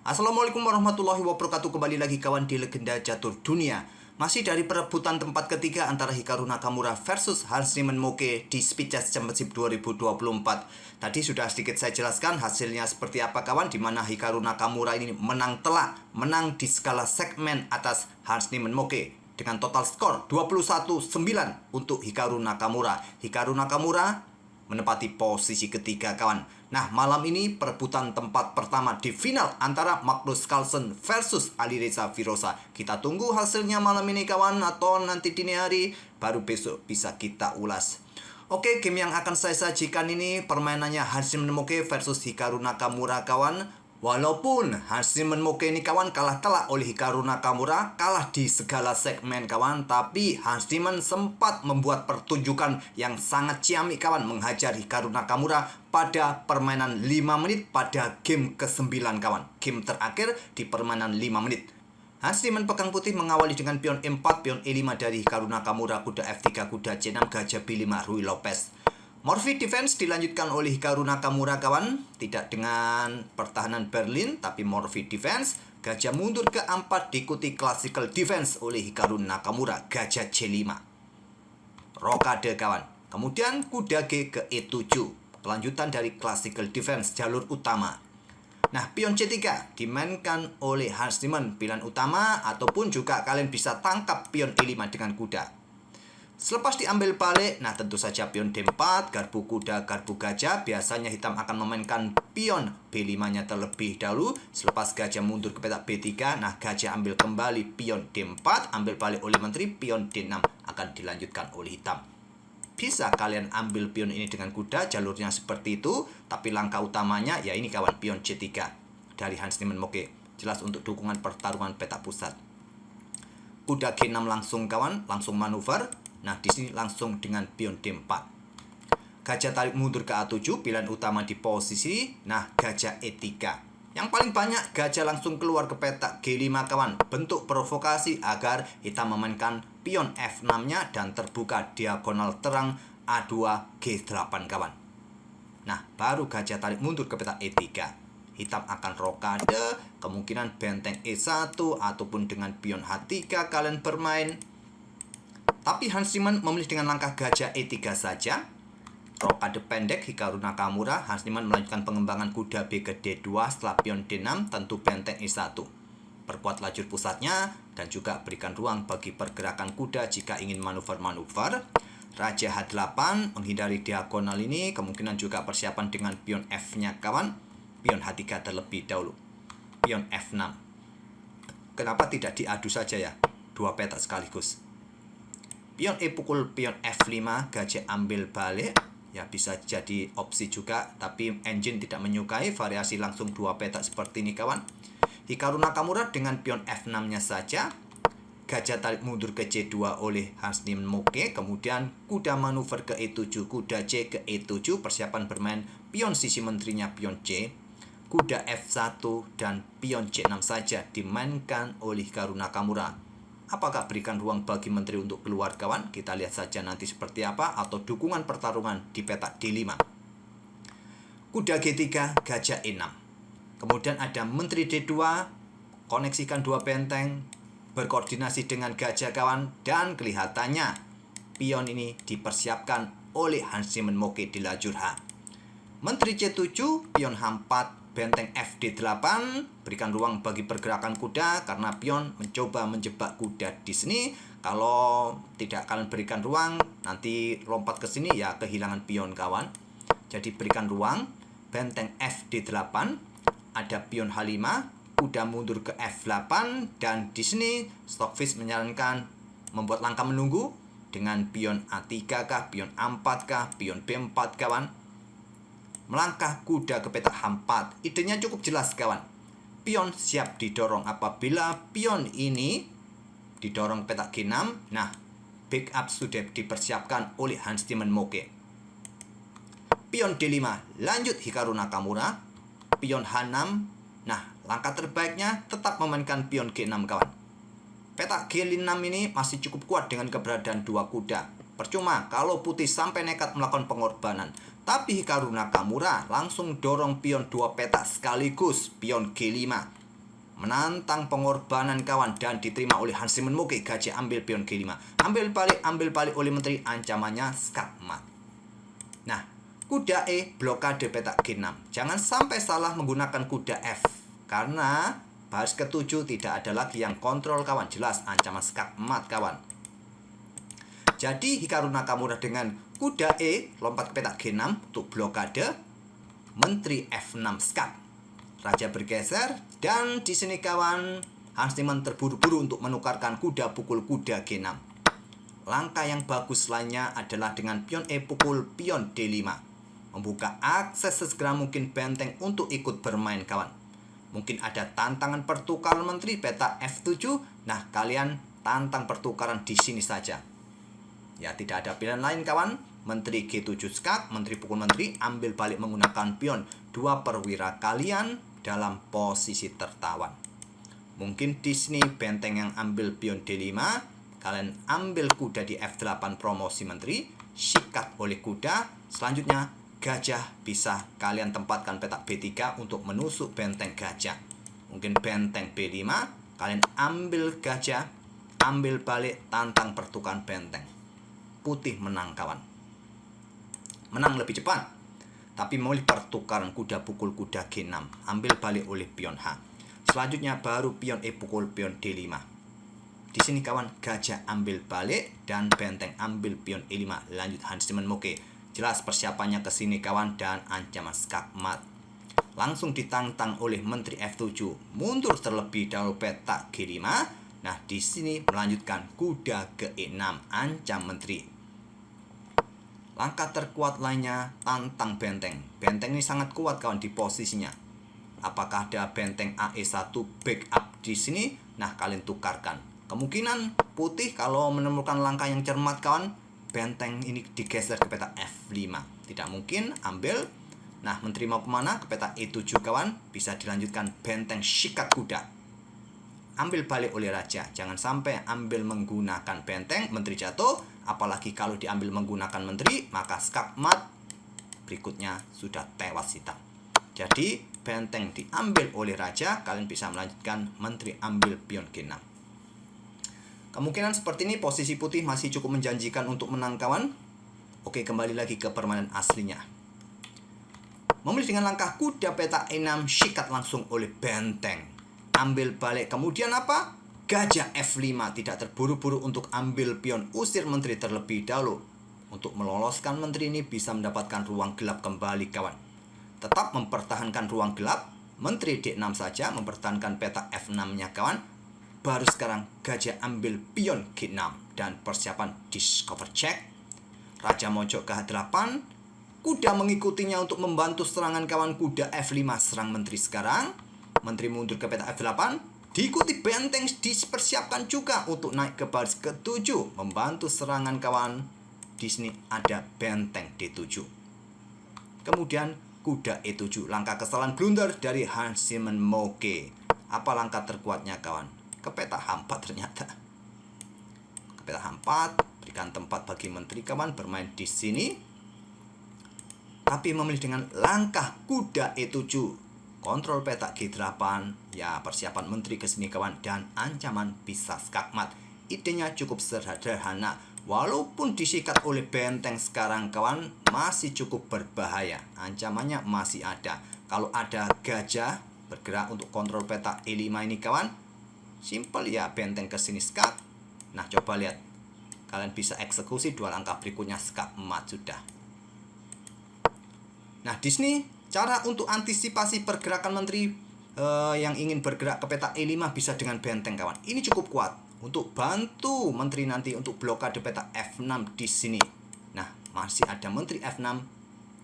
Assalamualaikum warahmatullahi wabarakatuh. Kembali lagi kawan di Legenda Catur Dunia. Masih dari perebutan tempat ketiga antara Hikaru Nakamura versus Hans Niemann Moke di Speed Chess Championship 2024. Tadi sudah sedikit saya jelaskan hasilnya seperti apa kawan, di mana Hikaru Nakamura ini menang telak, menang di skala segmen atas Hans Niemann Moke dengan total skor 21-9 untuk Hikaru Nakamura. Hikaru Nakamura menempati posisi ketiga kawan. Nah, malam ini perebutan tempat pertama di final antara Magnus Carlsen versus Alireza Firoza. Kita tunggu hasilnya malam ini kawan, atau nanti dini hari, baru besok bisa kita ulas. Oke, game yang akan saya sajikan ini permainannya Hans Niemann Moke versus Hikaru Nakamura kawan. Walaupun Hans Niemann Moke ini kawan kalah telak oleh Hikaru Nakamura, kalah di segala segmen kawan, tapi Hans Niemann sempat membuat pertunjukan yang sangat ciamik kawan, menghajar Hikaru Nakamura pada permainan 5 menit pada game ke-9 kawan. Game terakhir di permainan 5 menit. Hans Niemann pegang putih mengawali dengan pion E4, pion E5 dari Hikaru Nakamura, kuda F3, kuda C6, gajah B5, Ruy Lopez. Morphy defense dilanjutkan oleh Hikaru Nakamura kawan, tidak dengan pertahanan Berlin tapi Morphy defense. Gajah mundur ke 4 diikuti classical defense oleh Hikaru Nakamura, gajah C5, rokade kawan. Kemudian kuda G ke E7, kelanjutan dari classical defense jalur utama. Nah, pion C3 dimainkan oleh Hans Niemann, pilihan utama, ataupun juga kalian bisa tangkap pion E5 dengan kuda. Selepas diambil balik, nah tentu saja pion D4, garbu kuda, garbu gajah. Biasanya hitam akan memainkan pion B5-nya terlebih dahulu. Selepas gajah mundur ke petak B3, nah gajah ambil kembali pion D4, ambil balik oleh menteri, pion D6 akan dilanjutkan oleh hitam. Bisa kalian ambil pion ini dengan kuda, jalurnya seperti itu. Tapi langkah utamanya ya ini kawan, pion C3 dari Hans Niemann Moke. Jelas untuk dukungan pertarungan petak pusat. Kuda G6 langsung kawan, langsung manuver. Nah, di sini langsung dengan pion D4. Gajah tarik mundur ke A7, pilihan utama di posisi. Nah, gajah E3. Yang paling banyak gajah langsung keluar ke petak G5 kawan. Bentuk provokasi agar hitam memainkan pion F6-nya dan terbuka diagonal terang A2 G8 kawan. Nah, baru gajah tarik mundur ke petak E3. Hitam akan rokade, kemungkinan benteng E1 ataupun dengan pion H3 kalian bermain. Tapi Hans Niemann memilih dengan langkah gajah E3 saja. Rokade pendek Hikaru Nakamura. Hans Niemann melanjutkan pengembangan kuda B ke D2 setelah pion D6, tentu benteng E1. Perkuat lajur pusatnya dan juga berikan ruang bagi pergerakan kuda jika ingin manuver-manuver. Raja H8 menghindari diagonal ini, kemungkinan juga persiapan dengan pion F-nya kawan. Pion H3 terlebih dahulu. Pion F6. Kenapa tidak diadu saja ya? Dua petak sekaligus. Pion E pukul pion F5, gajah ambil balik. Ya, bisa jadi opsi juga, tapi engine tidak menyukai variasi langsung dua petak seperti ini kawan. Hikaru Nakamura dengan pion F6-nya saja. Gajah tarik mundur ke C2 oleh Hans Niemann Moke. Kemudian kuda manuver ke E7, kuda C ke E7. Persiapan bermain pion sisi menterinya pion C. Kuda F1 dan pion C6 saja dimainkan oleh Hikaru Nakamura. Apakah berikan ruang bagi menteri untuk keluar kawan? Kita lihat saja nanti seperti apa, atau dukungan pertarungan di petak D5. Kuda G3, gajah E6. Kemudian ada menteri D2, koneksikan dua benteng, berkoordinasi dengan gajah kawan, dan kelihatannya pion ini dipersiapkan oleh Hans Niemann Moke di lajur H. Menteri C7, pion H4, benteng FD8, berikan ruang bagi pergerakan kuda karena pion mencoba menjebak kuda di sini. Kalau tidak kalian berikan ruang, nanti lompat ke sini ya kehilangan pion kawan. Jadi berikan ruang, benteng FD8, ada pion H5, kuda mundur ke F8, dan di sini Stockfish menyarankan membuat langkah menunggu dengan pion A3 kah, pion A4 kah, pion B4 kawan. Melangkah kuda ke petak H4. Idenya cukup jelas kawan. Pion siap didorong apabila pion ini didorong petak G6. Nah, backup sudah dipersiapkan oleh Hans Niemann Moke. Pion D5 lanjut Hikaru Nakamura. Pion H6. Nah, langkah terbaiknya tetap memainkan pion G6 kawan. Petak G6 ini masih cukup kuat dengan keberadaan dua kuda. Percuma kalau putih sampai nekat melakukan pengorbanan. Tapi Hikaru Nakamura langsung dorong pion dua petak sekaligus, pion G5. menantang pengorbanan kawan dan diterima oleh Hans Simon Moke. Gajah ambil pion G5. Ambil balik oleh menteri, ancamannya skakmat. Nah, kuda E blokade petak G6. Jangan sampai salah menggunakan kuda F, karena baris ke-7 tidak ada lagi yang kontrol kawan. Jelas ancaman skakmat kawan. Jadi Hikaru Nakamura dengan kuda E lompat ke petak G6 untuk blokade, menteri F6 skak. Raja bergeser dan di sini kawan Hans Niemann terburu-buru untuk menukarkan kuda pukul kuda G6. Langkah yang bagus lainnya adalah dengan pion E pukul pion D5. Membuka akses sesegera mungkin benteng untuk ikut bermain kawan. Mungkin ada tantangan pertukaran menteri petak F7. Nah, kalian tantang pertukaran di sini saja. Ya, tidak ada pilihan lain kawan. Menteri G7 skak, menteri pukul menteri, ambil balik menggunakan pion. 2 perwira kalian dalam posisi tertawan. Mungkin di sini benteng yang ambil pion D5, kalian ambil kuda di F8 promosi menteri, sikat oleh kuda. Selanjutnya gajah bisa kalian tempatkan petak B3 untuk menusuk benteng gajah. Mungkin benteng B5, kalian ambil gajah, ambil balik, tantang pertukaran benteng. Putih menang kawan. Menang lebih cepat. Tapi memilih pertukaran kuda pukul kuda G6. Ambil balik oleh pion H. Selanjutnya baru pion E pukul pion D5. Di sini kawan, gajah ambil balik dan benteng ambil pion E5. Lanjut Hans Niemann Moke. Jelas persiapannya ke sini kawan dan ancaman skakmat. Langsung ditantang oleh menteri F7. Mundur terlebih dahulu petak G5. Nah, di sini melanjutkan kuda ke E6. Ancam menteri. Langkah terkuat lainnya, tantang benteng. Benteng ini sangat kuat kawan di posisinya. Apakah ada benteng AE1 backup di sini? Nah, kalian tukarkan. Kemungkinan putih kalau menemukan langkah yang cermat kawan, benteng ini digeser ke peta F5. Tidak mungkin, ambil. Nah, menteri mau kemana? Ke peta E7 kawan. Bisa dilanjutkan benteng sikat kuda. Ambil balik oleh raja. Jangan sampai ambil menggunakan benteng, menteri jatuh. Apalagi kalau diambil menggunakan menteri, maka skakmat berikutnya sudah tewas hitam. Jadi benteng diambil oleh raja, kalian bisa melanjutkan menteri ambil pion G6. Kemungkinan seperti ini posisi putih masih cukup menjanjikan untuk menang kawan. Oke, kembali lagi ke permainan aslinya. Memilih dengan langkah kuda petak E6, sikat langsung oleh benteng. Ambil balik, kemudian apa? Gajah F5, tidak terburu-buru untuk ambil pion, usir menteri terlebih dahulu. Untuk meloloskan menteri ini bisa mendapatkan ruang gelap kembali kawan. Tetap mempertahankan ruang gelap, menteri D6 saja mempertahankan petak F6-nya kawan. Baru sekarang gajah ambil pion G6 dan persiapan discover check. Raja mojok ke H8, kuda mengikutinya untuk membantu serangan kawan. Kuda F5 serang menteri sekarang. Menteri mundur ke petak F8. Diikuti benteng dipersiapkan juga untuk naik ke baris ke-7 membantu serangan kawan. Di sini ada benteng D7. Kemudian kuda E7, langkah kesalahan blunder dari Hans Niemann Moke. Apa langkah terkuatnya kawan? Ke peta H4 ternyata. Ke peta H4, berikan tempat bagi menteri kawan bermain di sini. Tapi memilih dengan langkah kuda E7. Kontrol petak G8, ya persiapan menteri ke sini kawan, dan ancaman bisa skakmat. Idenya cukup sederhana, walaupun disikat oleh benteng sekarang kawan, masih cukup berbahaya. Ancamannya masih ada. Kalau ada gajah bergerak untuk kontrol petak E5 ini kawan, simple ya, benteng ke sini skat. Nah, coba lihat. Kalian bisa eksekusi 2 langkah berikutnya skakmat sudah. Nah, di sini cara untuk antisipasi pergerakan menteri yang ingin bergerak ke peta E5 bisa dengan benteng kawan. Ini cukup kuat untuk bantu menteri nanti untuk blokade peta F6 di sini. Nah, masih ada menteri F6.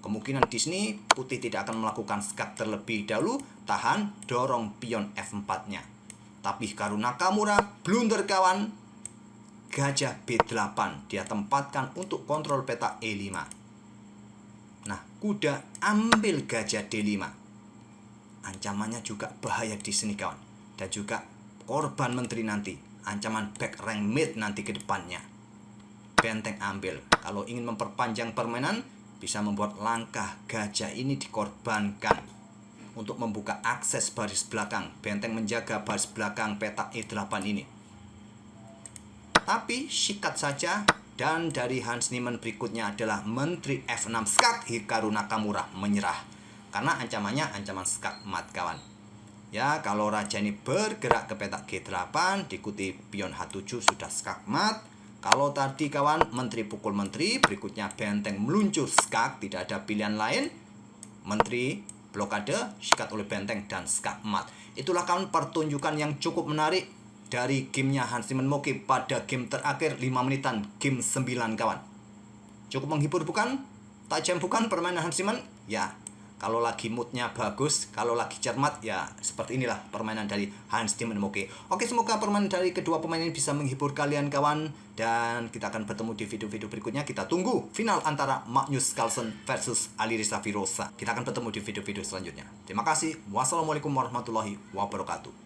Kemungkinan di sini putih tidak akan melakukan skak terlebih dahulu, tahan, dorong pion F4-nya. Tapi Hikaru Nakamura blunder kawan. Gajah B8 dia tempatkan untuk kontrol peta E5. Nah, kuda ambil gajah D5. Ancamannya juga bahaya di sini kawan. Dan juga korban menteri nanti. Ancaman back rank mid nanti ke depannya. Benteng ambil. Kalau ingin memperpanjang permainan, bisa membuat langkah gajah ini dikorbankan. untuk membuka akses baris belakang. Benteng menjaga baris belakang petak E8 ini. Tapi sikat saja. Dan dari Hans Niemann berikutnya adalah Menteri F6 skak Hikaru Nakamura menyerah. Karena ancamannya ancaman skak mat kawan. Ya, kalau raja ini bergerak ke petak G8, diikuti pion H7 sudah skak mat. Kalau tadi kawan menteri pukul menteri, berikutnya benteng meluncur skak, tidak ada pilihan lain. Menteri blokade, sikat oleh benteng dan skak mat. Itulah kawan pertunjukan yang cukup menarik dari gamenya Hans Niemann Moke pada game terakhir 5 menitan, game 9 kawan. Cukup menghibur bukan? Tajam bukan permainan Hans Niemann? Ya, kalau lagi moodnya bagus, kalau lagi cermat, ya seperti inilah permainan dari Hans Niemann Moke. Oke, semoga permainan dari kedua pemain ini bisa menghibur kalian kawan. Dan kita akan bertemu di video-video berikutnya. Kita tunggu final antara Magnus Carlsen versus Alireza Firoza. Kita akan bertemu di video-video selanjutnya. Terima kasih. Wassalamualaikum warahmatullahi wabarakatuh.